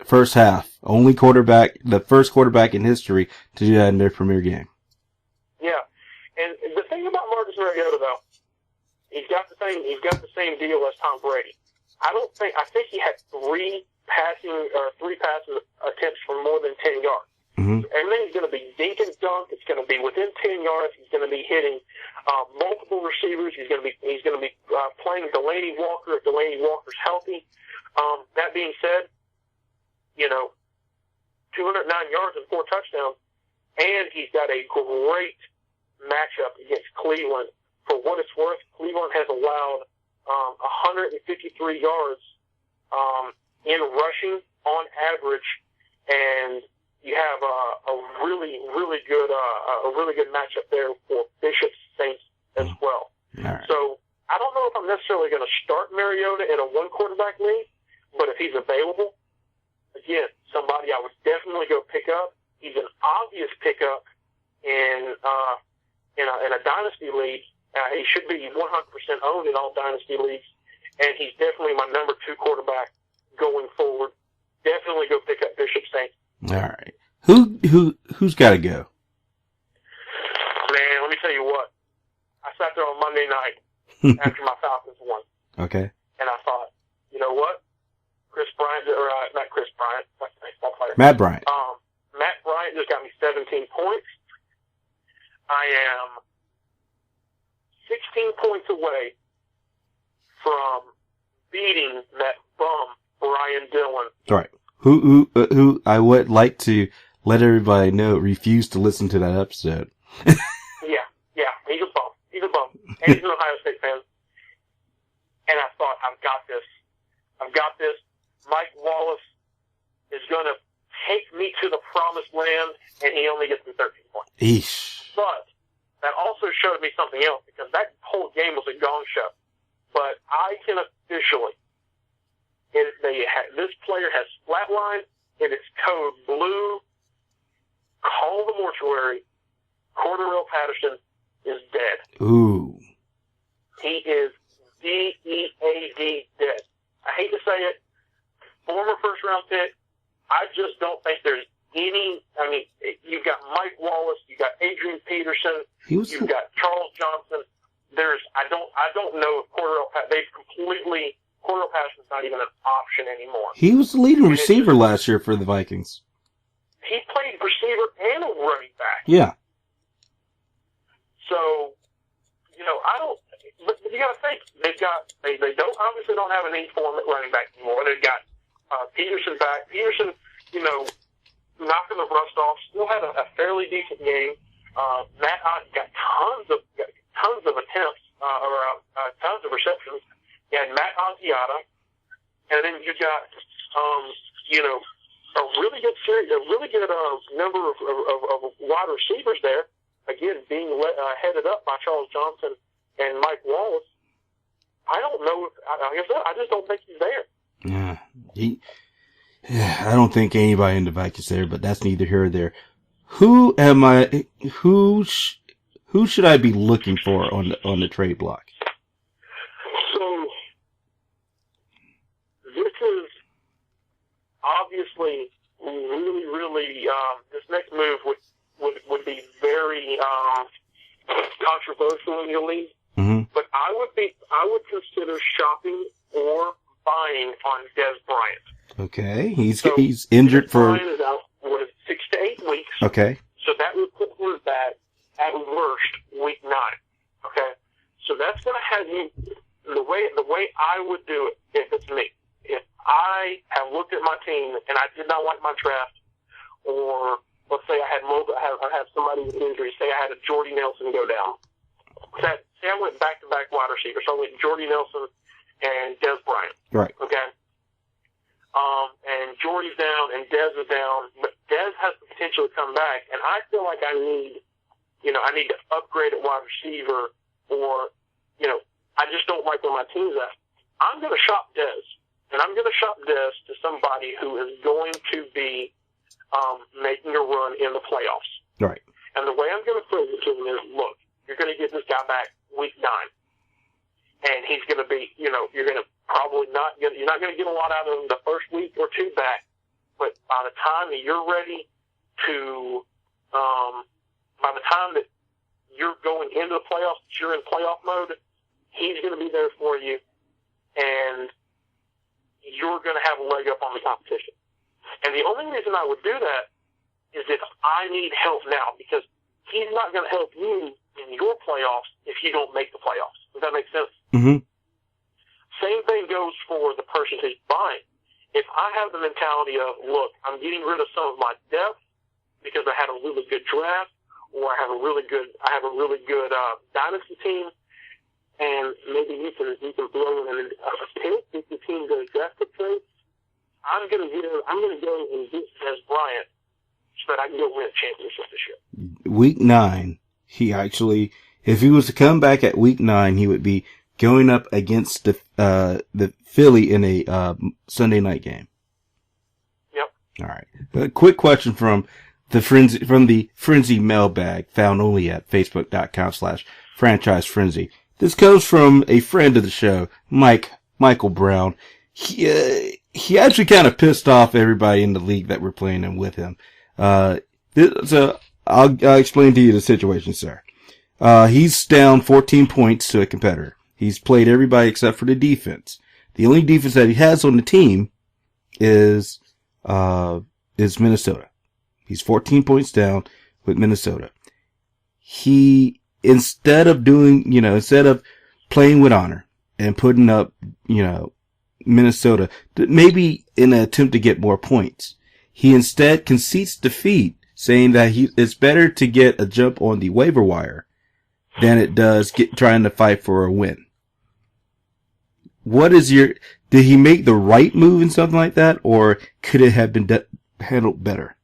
first half. Only the first quarterback in history to do that in their premier game. Yeah. And the thing about Marcus Mariota, though, He's got the same deal as Tom Brady. I think he had three passing attempts for more than 10 yards. Mm-hmm. Everything's going to be dink and dunk. It's going to be within 10 yards. He's going to be hitting multiple receivers. He's going to be playing Delaney Walker if Delaney Walker's healthy. That being said, 209 yards and 4 touchdowns, and he's got a great matchup against Cleveland. For what it's worth, Cleveland has allowed 153 yards in rushing on average, and you have a really good matchup there for Bishop's Saints as well. All right. So I don't know if I'm necessarily going to start Mariota in a 1-quarterback league, but if he's available, again, somebody I would definitely go pick up. He's an obvious pickup in a dynasty league. He should be 100% owned in all dynasty leagues, and he's definitely my number 2 quarterback going forward. Definitely go pick up Bishop Saints. All right. Who's got to go? Man, let me tell you what. I sat there on Monday night after my Falcons won. Okay. And I thought, you know what? Not Chris Bryant. Matt Bryant. Matt Bryant just got me 17 points. I am 16 points away from beating that bum, Brian Dillon. All right. Who I would like to let everybody know refused to listen to that episode. Yeah, he's a bum. And he's an Ohio State fan. And I thought, I've got this. Mike Wallace is going to take me to the promised land, and he only gets me 13 points. Eesh. But that also showed me something else, because that whole game was a gong show. But I can officially, this player has flatlined. It is code blue. Call the mortuary. Cordarrelle Patterson is dead. Ooh. He is D-E-A-D dead. I hate to say it. Former first-round pick. I just don't think there's any. I mean, you've got Mike Wallace. You've got Adrian Peterson. You've got Charles Johnson. I don't know if Cordarrelle Patterson's not even an option anymore. He was the leading receiver last year for the Vikings. He played receiver and a running back. Yeah. So, I don't. But you got to think they obviously don't have an E-form at running back anymore. They've got Peterson back. Peterson, knocking the rust off. Still had a fairly decent game. Matt Ott got tons of attempts tons of receptions. You had Matt Asiata, and then you got a really good series, a really good number of wide receivers there. Again, being headed up by Charles Johnson and Mike Wallace. I don't know if I just don't think he's there. Yeah, I don't think anybody in the Vikings there, but that's neither here or there. Who should I be looking for on the trade block? So this is obviously really this next move would be very controversial in your league. Mm-hmm. But I would consider shopping or buying on Dez Bryant. Okay, he's injured for. Bryant is out for 6 to 8 weeks. Okay. So that would put him back at worst week 9. Okay. So that's going to have you the way I would do it if it's me. If I have looked at my team and I did not like my draft, or let's say I have somebody with injury. Say I had a Jordy Nelson go down. Say I went back-to-back wide receiver. So I went Jordy Nelson and Dez Bryant. Right. Okay. And Jordy's down and Dez is down, but Dez has the potential to come back, and I feel like I need to upgrade at wide receiver, or, I just don't like where my team's at. I'm going to shop Dez, and I'm going to shop Dez to somebody who is going to be making a run in the playoffs. Right. And the way I'm going to phrase it to him is, look, you're going to get this guy back week 9, and he's going to be, you're going to probably you're not going to get a lot out of him the first week or 2 back, but by the time that you're ready to, by the time that you're going into the playoffs, you're in playoff mode, he's going to be there for you, and you're going to have a leg up on the competition. And the only reason I would do that is if I need help now, because he's not going to help you in your playoffs if you don't make the playoffs. Does that make sense? Mm-hmm. Same thing goes for the person who's buying. If I have the mentality of, look, I'm getting rid of some of my depth because I had a really good draft, or I have a really good dynasty team, and maybe you can blow in a pick if the team goes draft pick trade. I'm gonna go and get Des Bryant so that I can go win a championship this year. Week 9, if he was to come back at week 9, he would be going up against the Philly in a Sunday night game. Yep. All right. A quick question from the Frenzy mailbag, found only at facebook.com/franchisefrenzy. This comes from a friend of the show, Michael Brown. He actually kind of pissed off everybody in the league that we're playing in with him. So I'll explain to you the situation, sir. He's down 14 points to a competitor. He's played everybody except for the defense. The only defense that he has on the team is Minnesota. He's 14 points down with Minnesota. He, instead of playing with honor and putting up, Minnesota, maybe in an attempt to get more points, he instead concedes defeat, saying that it's better to get a jump on the waiver wire than it does trying to fight for a win. Did he make the right move in something like that, or could it have been handled better?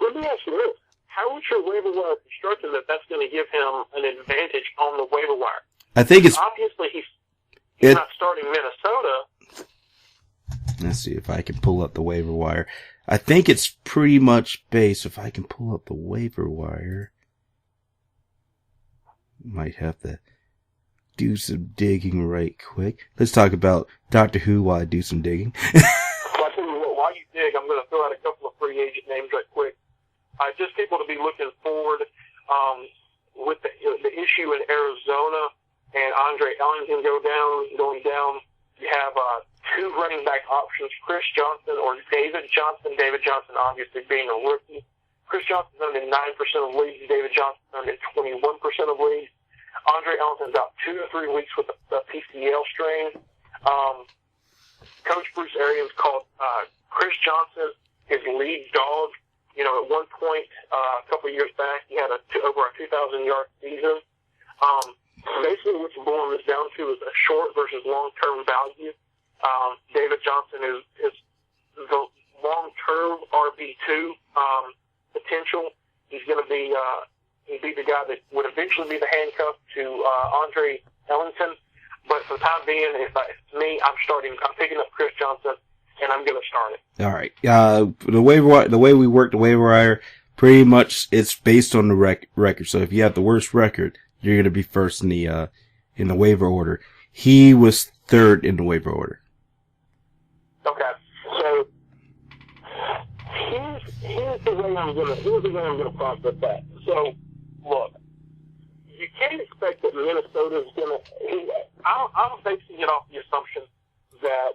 Let me ask you this. How is your waiver wire constructed that's going to give him an advantage on the waiver wire? I think it's... Obviously, he's not starting Minnesota. Let's see if I can pull up the waiver wire. I think it's pretty much based. If I can pull up the waiver wire, might have to do some digging right quick. Let's talk about Doctor Who while I do some digging. Well, I tell you what, while you dig, I'm going to throw out a couple of free agent names right quick. Just people to be looking forward with the issue in Arizona and Andre Ellington going down. You have two running back options, Chris Johnson or David Johnson. David Johnson obviously being a rookie. Chris Johnson's owned in 9% of leagues. David Johnson's owned in 21% of leagues. Andre Ellington's out 2 to 3 weeks with a PCL strain. Coach Bruce Arians called Chris Johnson his lead dog. At one point, a couple of years back, he had over a 2,000-yard season. Basically, what you're boiling this down to is a short versus long-term value. David Johnson is the long-term RB2 potential. He's going to be he'd be the guy that would eventually be the handcuff to Andre Ellington. But for the time being, if it's me, I'm picking up Chris Johnson, and I'm going to start it. All right. The way we work the waiver wire, pretty much it's based on the record. So if you have the worst record, you're going to be first in the waiver order. He was third in the waiver order. Okay. So here's the way I'm going to process that. So look, you can't expect that Minnesota's going to. I'm basing it off the assumption that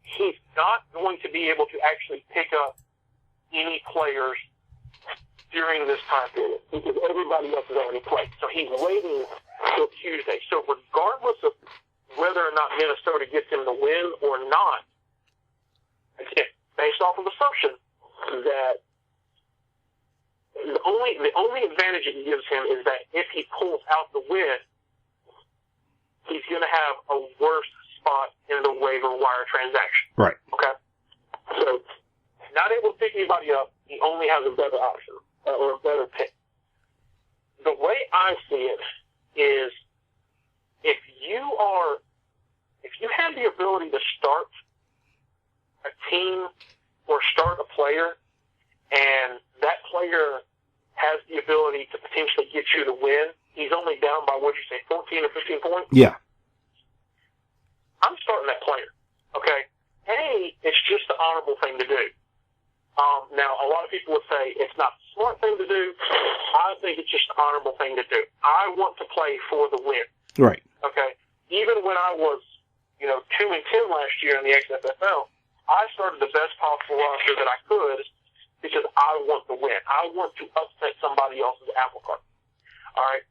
he's not going to be able to actually pick up any players during this time period because everybody else has already played. So he's waiting till Tuesday. So regardless of whether or not Minnesota gets him the win or not, again, based off of assumption that the only advantage it gives him is that if he pulls out the win, he's going to have a worse spot in the waiver wire transaction. Right. Okay? So, not able to pick anybody up, he only has a better option, or a better pick. The way I see it is, if you have the ability to start a team or start a player, and that player has the ability to potentially get you the win, he's only down by, 14 or 15 points? Yeah. I'm starting that player, okay? It's just the honorable thing to do. Now, a lot of people would say it's not the smart thing to do. I think it's just the honorable thing to do. I want to play for the win. Right. Okay? even when I was, 2-10 last year in the XFL, I started the best possible roster that I could because I want to win. I want to upset somebody else's apple cart. All right?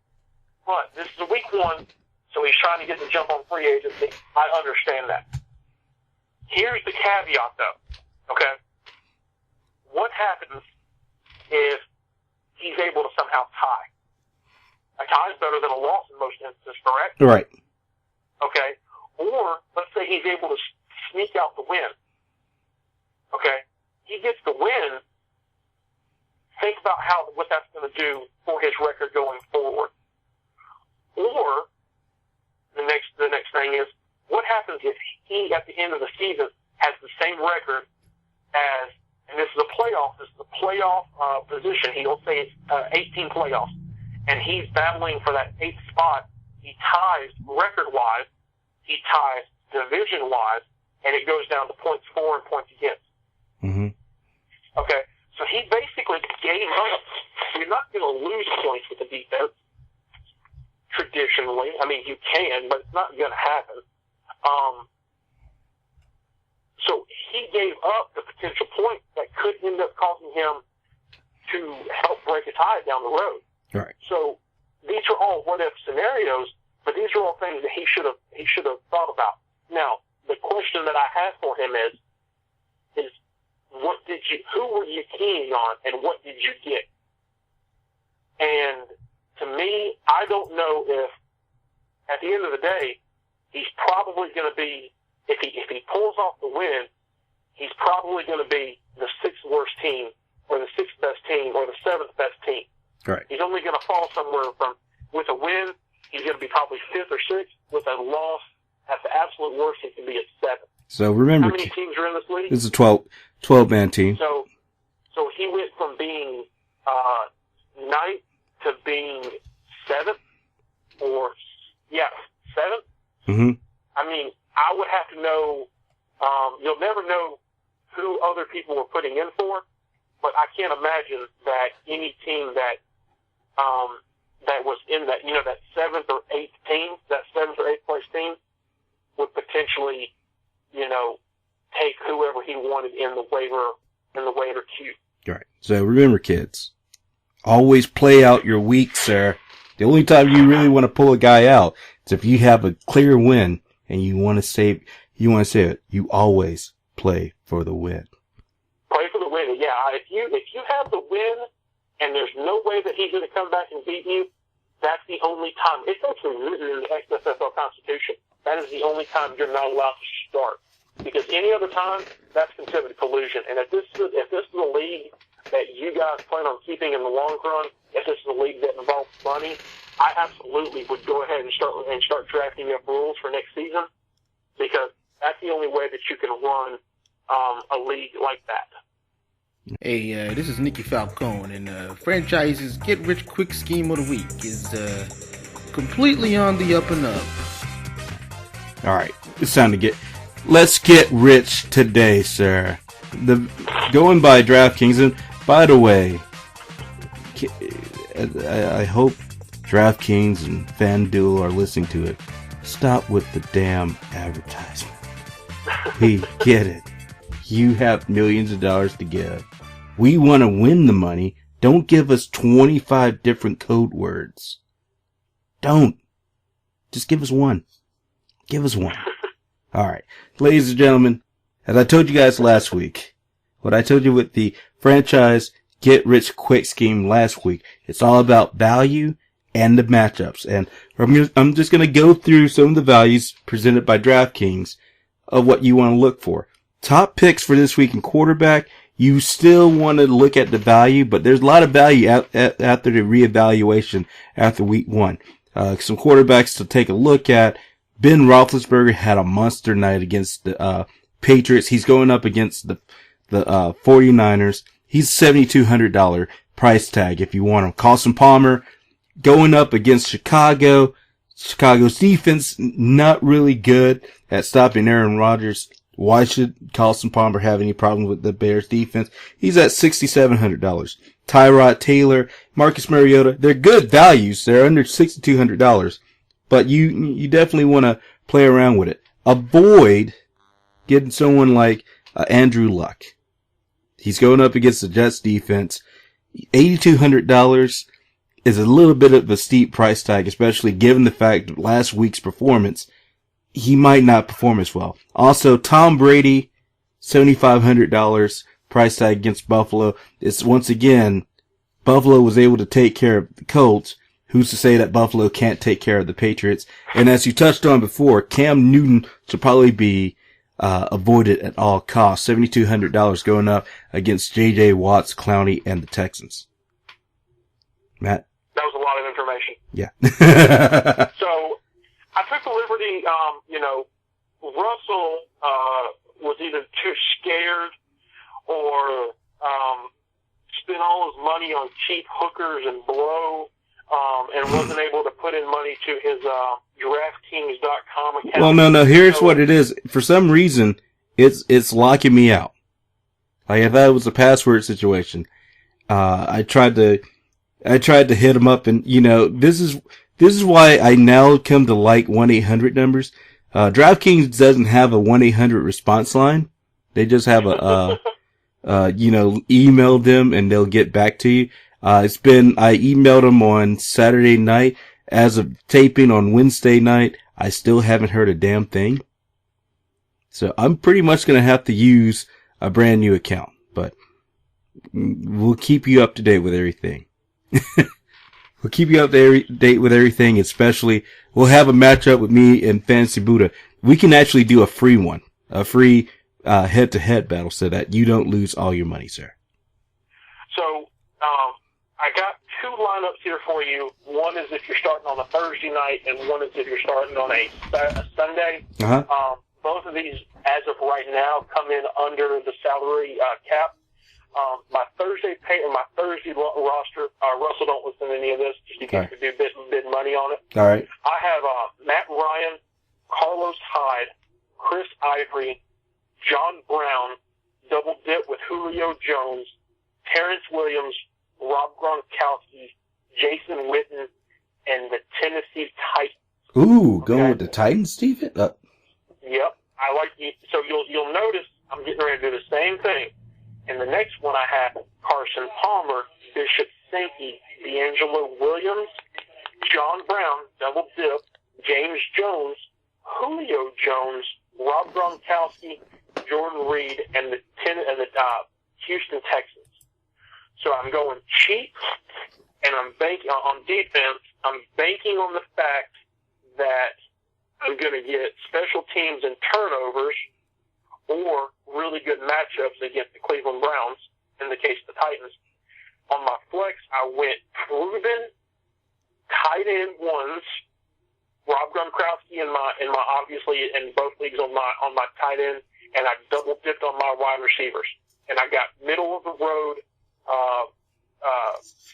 But this is week 1, so he's trying to get the jump on free agency. I understand that. Here's the caveat, though. Okay? What happens if he's able to somehow tie? A tie is better than a loss in most instances, correct? Right. Okay? Or, let's say he's able to sneak out the win. Okay? He gets the win. Think about what that's going to do for his record going forward. Or, the next thing is, what happens if he, at the end of the season, has the same record as, and this is a playoff position, he'll say it's 18 playoffs, and he's battling for that 8th spot. He ties record-wise, he ties division-wise, and it goes down to points for and points against. Mm-hmm. Okay, so he basically gave up. You're not going to lose points with the defense, traditionally. I mean, you can, but it's not going to happen. So he gave up the potential point that could end up causing him to help break a tie down the road. Right. So these are all what-if scenarios, but these are all things that he should have thought about. Now, the question that I have for him is who were you keying on, and what did you get? And to me, I don't know if, at the end of the day, he's probably going to be, if he pulls off the win, he's probably going to be the 6th worst team, or the 6th best team, or the 7th best team. Right. He's only going to fall somewhere with a win, he's going to be probably 5th or 6th. With a loss, at the absolute worst, he can be at 7th. So remember, how many teams are in this league? This is a 12-man team. So he went from being 9th to being 7th, 7th. Mm-hmm. I mean, I would have to know. You'll never know who other people were putting in for, but I can't imagine that any team that was in that that 7th or 8th team, that 7th or 8th place team, would potentially take whoever he wanted in the waiver queue. Right. So remember, kids, always play out your week, sir. The only time you really want to pull a guy out is if you have a clear win and you want to say it. You always play for the win. Play for the win. Yeah. If you have the win and there's no way that he's going to come back and beat you, that's the only time. It's actually written in the XFL Constitution. That is the only time you're not allowed to start. Because any other time, that's considered collusion. And if this is a league that you guys plan on keeping in the long run, if this is a league that involves money, I absolutely would go ahead and start drafting up rules for next season, because that's the only way that you can run a league like that. Hey, this is Nicky Falcone, and franchise's get-rich-quick scheme of the week is completely on the up and up. All right, it's time to let's get rich today, sir. Going by DraftKings, and by the way, I hope DraftKings and FanDuel are listening to it. Stop with the damn advertisement. We get it. You have millions of dollars to give. We want to win the money. Don't give us 25 different code words. Don't. Just give us one. Give us one. All right. Ladies and gentlemen, as I told you guys last week, what I told you with the franchise get-rich-quick scheme last week, it's all about value and the matchups. And I'm just going to go through some of the values presented by DraftKings of what you want to look for. Top picks for this week in quarterback, you still want to look at the value, but there's a lot of value after the reevaluation after week 1. Some quarterbacks to take a look at. Ben Roethlisberger had a monster night against the Patriots. He's going up against the 49ers. He's $7,200 price tag if you want him. Carson Palmer going up against Chicago. Chicago's defense not really good at stopping Aaron Rodgers. Why should Carson Palmer have any problems with the Bears defense? He's at $6,700. Tyrod Taylor, Marcus Mariota, they're good values. They're under $6,200. but you definitely want to play around with it. Avoid getting someone like Andrew Luck. He's going up against the Jets defense. $8,200 is a little bit of a steep price tag, especially given the fact of last week's performance. He might not perform as well. Also, Tom Brady, $7,500 price tag against Buffalo. It's once again, Buffalo was able to take care of the Colts. Who's to say that Buffalo can't take care of the Patriots? And as you touched on before, Cam Newton should probably be avoided at all costs. $7,200 going up against J.J. Watts, Clowney, and the Texans. Matt? That was a lot of information. Yeah. So, I took the liberty, Russell was either too scared or spent all his money on cheap hookers and blow, and wasn't able to put in money to his DraftKings.com account. Well, no. Here's what it is. For some reason, it's locking me out. Like I thought it was a password situation. I tried to hit him up, and this is why I now come to like 1-800 numbers. DraftKings doesn't have a 1-800 response line. They just have email them and they'll get back to you. I emailed them on Saturday night. As of taping on Wednesday night, I still haven't heard a damn thing. So I'm pretty much going to have to use a brand new account, but we'll keep you up to date with everything. We'll keep you up to date with everything, especially we'll have a matchup with me and Fantasy Buddha. We can actually do a free one, a free head-to-head battle so that you don't lose all your money, sir. So, I got two lineups here for you. One is if you're starting on a Thursday night, and one is if you're starting on a Sunday. Uh-huh. Both of these, as of right now, come in under the salary cap. My Thursday roster, Russell, don't listen to any of this, just in case we do bid money on it. All right. I have Matt Ryan, Carlos Hyde, Chris Ivory, John Brown, double dip with Julio Jones, Terrence Williams, Rob Gronkowski, Jason Witten, and the Tennessee Titans. Ooh, going with the Titans, Steven? Yep. I like you. So you'll notice I'm getting ready to do the same thing. And the next one I have Carson Palmer, Bishop Sankey, D'Angelo Williams, John Brown, double dip, James Jones, Julio Jones, Rob Gronkowski, Jordan Reed, and the Houston Texans. So I'm going cheap, and I'm banking on defense. I'm banking on the fact that I'm going to get special teams and turnovers, or really good matchups against the Cleveland Browns, in the case of the Titans. On my flex, I went proven tight end ones, Rob Gronkowski in my obviously in both leagues on my tight end, and I double dipped on my wide receivers. And I got middle of the road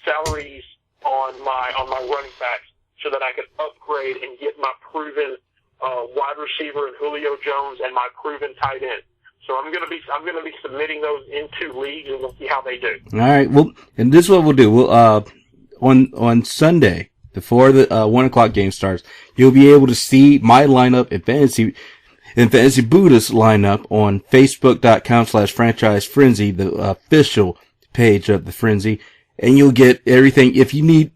salaries on my running backs so that I could upgrade and get my proven wide receiver in Julio Jones and my proven tight end. So I'm gonna be submitting those into leagues, and we'll see how they do. All right. Well, and this is what we'll do. We'll on Sunday before the 1:00 game starts, you'll be able to see my lineup in Fantasy Buddha's lineup on Facebook.com/Franchise Frenzy, the official page of the Frenzy, and you'll get everything. If you need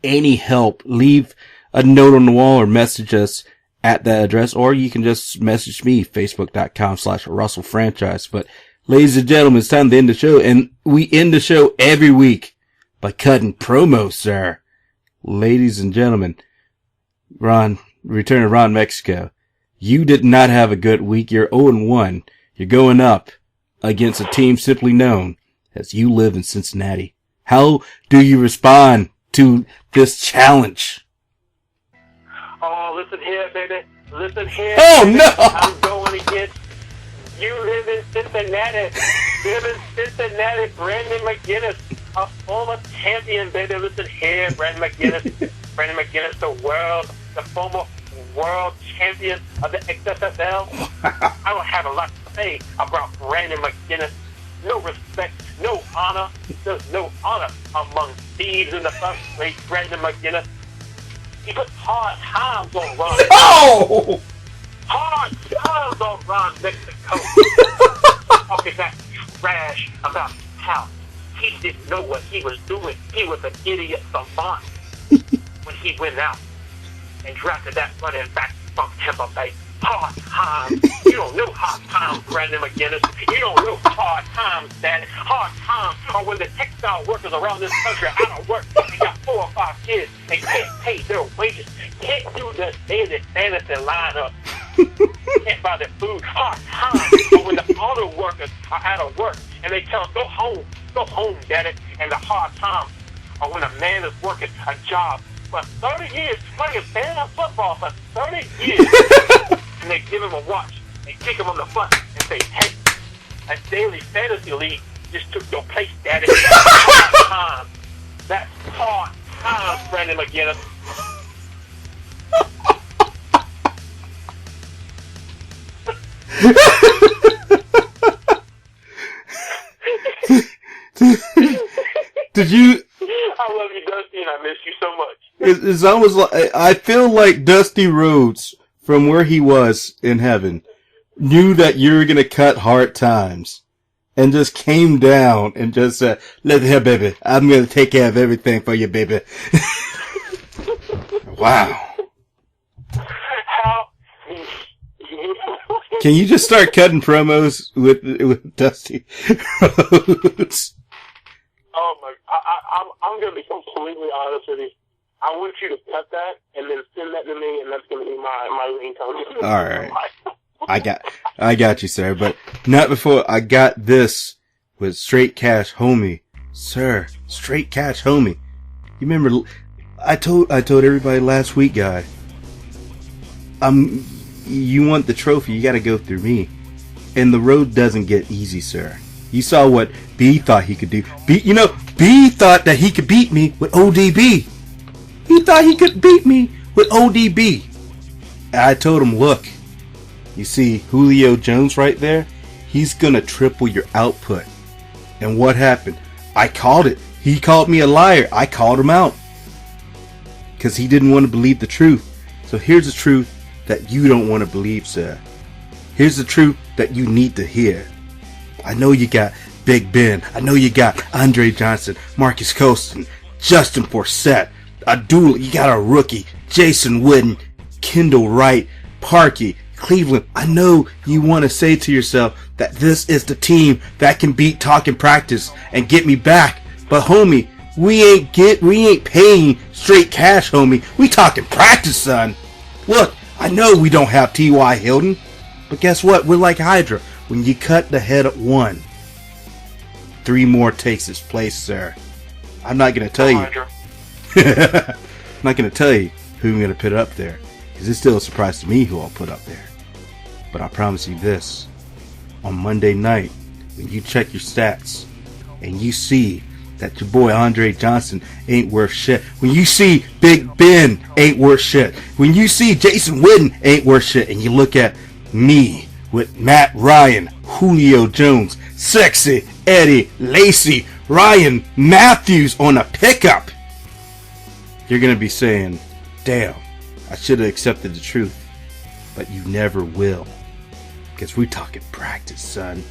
any help, leave a note on the wall or message us at that address, or you can just message me, Facebook.com/RussellFranchise. But ladies and gentlemen, it's time to end the show, and we end the show every week by cutting promos, sir. Ladies and gentlemen, return to Ron Mexico. You did not have a good week. You're 0-1. You're going up against a team simply known as You Live in Cincinnati. How do you respond to this challenge? Oh, listen here, baby. Listen here. Oh, baby. no. I'm going against You Live in Cincinnati. Live in Cincinnati, Brandon McGinnis, a former champion, baby. Listen here, Brandon McGinnis. Brandon McGinnis, the former world champion of the XFL. I don't have a lot to say about Brandon McGinnis. No respect, no honor. There's no honor among thieves in the first place, Brandon McGinnis. He put hard times on Ron. Oh! Hard times on Ron next to coach. Talking that trash about how he didn't know what he was doing. He was an idiot savant when he went out and drafted that running back from Tampa Bay. Hard times. You don't know hard times, Brandon McGinnis. You don't know hard times, Daddy. Hard times are when the textile workers around this country are out of work and got 4 or 5 kids and can't pay their wages, can't do the daily fantasy lineup, can't buy their food. Hard times are when the auto workers are out of work and they tell them, go home, Daddy. And the hard times are when a man is working a job for 30 years, playing stand-up football for 30 years. And they give him a watch, they kick him on the butt and say, hey, a daily fantasy league just took your place, Daddy. That's hard time. That's hard time, Brandon McGinnis. Did you? I love you, Dusty, and I miss you so much. It's almost like I feel like Dusty Rhodes, from where he was in heaven, knew that you were gonna cut hard times, and just came down and just said, "Look here, baby, I'm gonna take care of everything for you, baby." Wow. How? Can you just start cutting promos with Dusty Rhodes? Oh my! I'm gonna be completely honest with you. I want you to cut that and then send that to me, and that's gonna be my ringtone. All right, I got you, sir. But not before I got this with Straight Cash Homie, sir. Straight Cash Homie. You remember? I told everybody last week, guy. You want the trophy? You got to go through me, and the road doesn't get easy, sir. You saw what B thought he could do. B thought that he could beat me with ODB. He thought he could beat me with ODB. And I told him, look, you see Julio Jones right there? He's going to triple your output. And what happened? I called it. He called me a liar. I called him out. Because he didn't want to believe the truth. So here's the truth that you don't want to believe, sir. Here's the truth that you need to hear. I know you got Big Ben. I know you got Andre Johnson, Marcus Colston, Justin Forsett, you got a rookie, Jason Witten, Kendall Wright, Parkey, Cleveland. I know you want to say to yourself that this is the team that can beat talking practice and get me back. But homie, we ain't paying straight cash, homie. We talking practice, son. Look, I know we don't have T.Y. Hilton, but guess what? We're like Hydra. When you cut the head at one, 3 more takes its place, sir. I'm not going to tell you. I'm not going to tell you who I'm going to put up there, because it's still a surprise to me who I'll put up there. But I promise you this. On Monday night, when you check your stats, and you see that your boy Andre Johnson ain't worth shit, when you see Big Ben ain't worth shit, when you see Jason Witten ain't worth shit, and you look at me, with Matt Ryan, Julio Jones, Sexy Eddie Lacy, Ryan Matthews on a pickup, you're going to be saying, damn, I should have accepted the truth. But you never will. Because we're talking practice, son.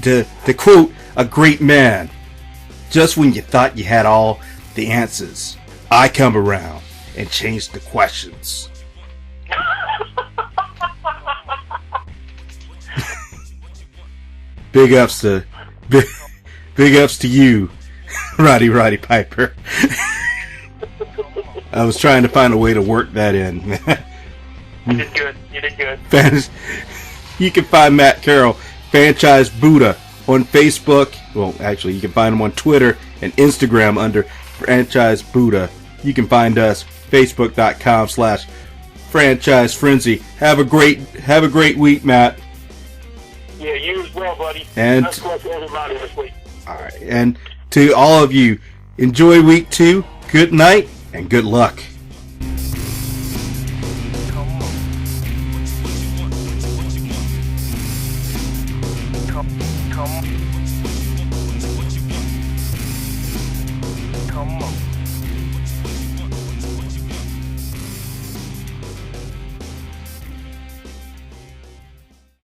To quote a great man, just when you thought you had all the answers, I come around and change the questions. Big ups to you, Roddy Piper. I was trying to find a way to work that in. You did good. You can find Matt Carroll, Franchise Buddha, on Facebook. Well, actually, you can find him on Twitter and Instagram under Franchise Buddha. You can find us Facebook.com/Franchise Frenzy. Have a great week, Matt. Yeah, you as well, buddy. And that's what everybody this week. All right, and to all of you, enjoy week 2. Good night and good luck. Come on.